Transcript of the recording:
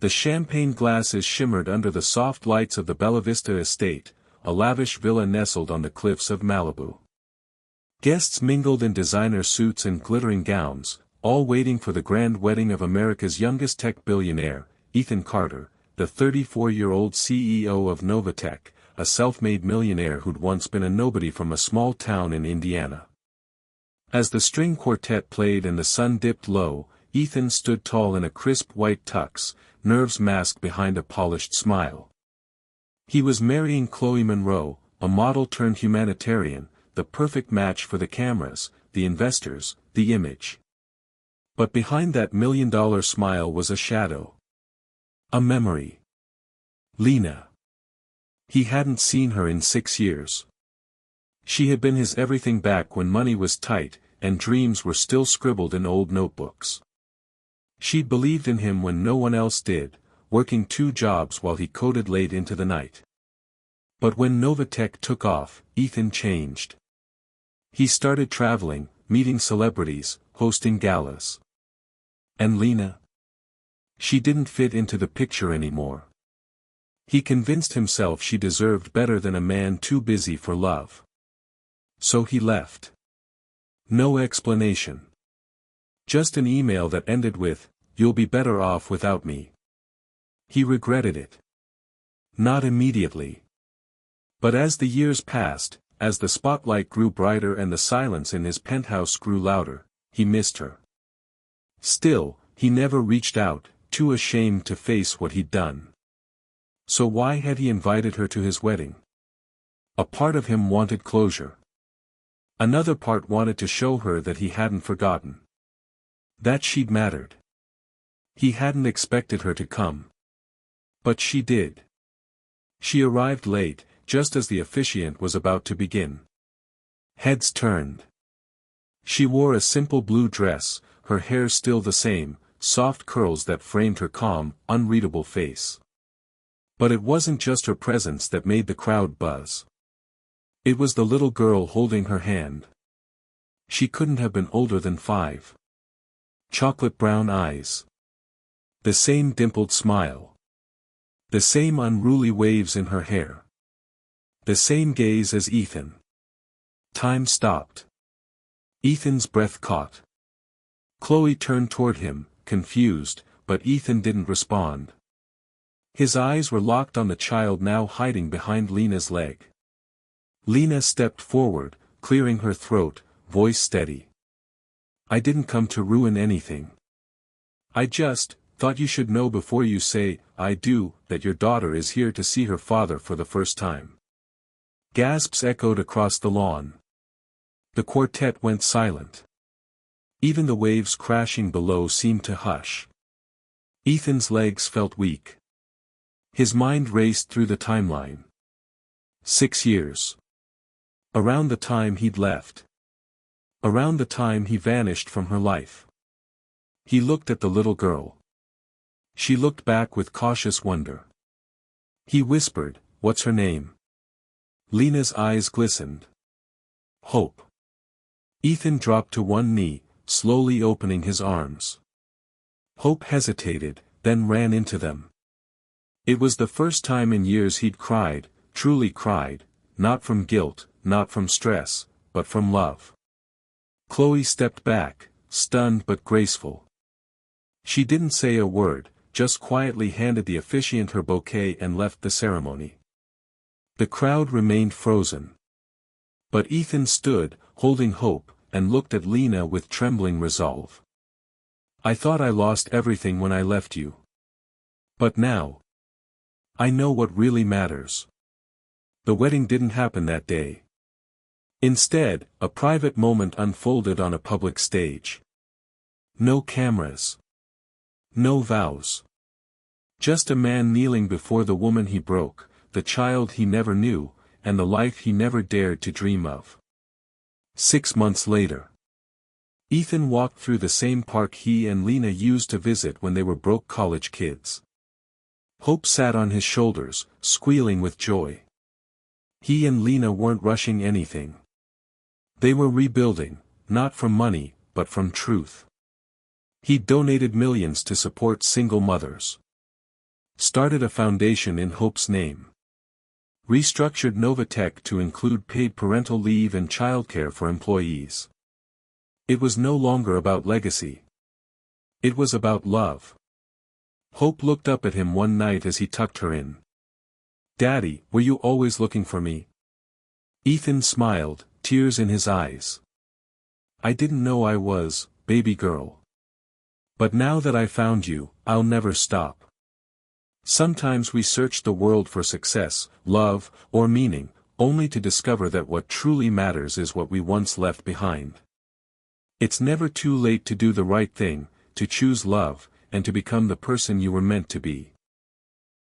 The champagne glasses shimmered under the soft lights of the Bella Vista estate, a lavish villa nestled on the cliffs of Malibu. Guests mingled in designer suits and glittering gowns, all waiting for the grand wedding of America's youngest tech billionaire, Ethan Carter, the 34-year-old CEO of Novatech, a self-made millionaire who'd once been a nobody from a small town in Indiana. As the string quartet played and the sun dipped low, Ethan stood tall in a crisp white tux, nerves masked behind a polished smile. He was marrying Chloe Monroe, a model turned humanitarian, the perfect match for the cameras, the investors, the image. But behind that million-dollar smile was a shadow. A memory. Lena. He hadn't seen her in 6 years. She had been his everything back when money was tight, and dreams were still scribbled in old notebooks. She'd believed in him when no one else did, working 2 jobs while he coded late into the night. But when Novatech took off, Ethan changed. He started traveling, meeting celebrities, hosting galas. And Lena? She didn't fit into the picture anymore. He convinced himself she deserved better than a man too busy for love. So he left. No explanation. Just an email that ended with, "You'll be better off without me." He regretted it. Not immediately. But as the years passed, as the spotlight grew brighter and the silence in his penthouse grew louder, he missed her. Still, he never reached out, too ashamed to face what he'd done. So why had he invited her to his wedding? A part of him wanted closure. Another part wanted to show her that he hadn't forgotten. That she'd mattered. He hadn't expected her to come. But she did. She arrived late, just as the officiant was about to begin. Heads turned. She wore a simple blue dress, her hair still the same, soft curls that framed her calm, unreadable face. But it wasn't just her presence that made the crowd buzz. It was the little girl holding her hand. She couldn't have been older than 5. Chocolate brown eyes. The same dimpled smile. The same unruly waves in her hair. The same gaze as Ethan. Time stopped. Ethan's breath caught. Chloe turned toward him, confused, but Ethan didn't respond. His eyes were locked on the child now hiding behind Lena's leg. Lena stepped forward, clearing her throat, voice steady. "I didn't come to ruin anything. I just thought you should know before you say, 'I do,' that your daughter is here to see her father for the first time." Gasps echoed across the lawn. The quartet went silent. Even the waves crashing below seemed to hush. Ethan's legs felt weak. His mind raced through the timeline. 6 years. Around the time he'd left. Around the time he vanished from her life. He looked at the little girl. She looked back with cautious wonder. He whispered, "What's her name?" Lena's eyes glistened. "Hope." Ethan dropped to one knee, slowly opening his arms. Hope hesitated, then ran into them. It was the first time in years he'd cried, truly cried, not from guilt, not from stress, but from love. Chloe stepped back, stunned but graceful. She didn't say a word, just quietly handed the officiant her bouquet and left the ceremony. The crowd remained frozen. But Ethan stood, holding Hope, and looked at Lena with trembling resolve. "I thought I lost everything when I left you. But now, I know what really matters." The wedding didn't happen that day. Instead, a private moment unfolded on a public stage. No cameras. No vows. Just a man kneeling before the woman he broke, the child he never knew, and the life he never dared to dream of. 6 months later. Ethan walked through the same park he and Lena used to visit when they were broke college kids. Hope sat on his shoulders, squealing with joy. He and Lena weren't rushing anything. They were rebuilding, not from money, but from truth. He donated millions to support single mothers. Started a foundation in Hope's name. Restructured Novatech to include paid parental leave and childcare for employees. It was no longer about legacy. It was about love. Hope looked up at him one night as he tucked her in. "Daddy, were you always looking for me?" Ethan smiled, tears in his eyes. "I didn't know I was, baby girl. But now that I found you, I'll never stop." Sometimes we search the world for success, love, or meaning, only to discover that what truly matters is what we once left behind. It's never too late to do the right thing, to choose love, and to become the person you were meant to be.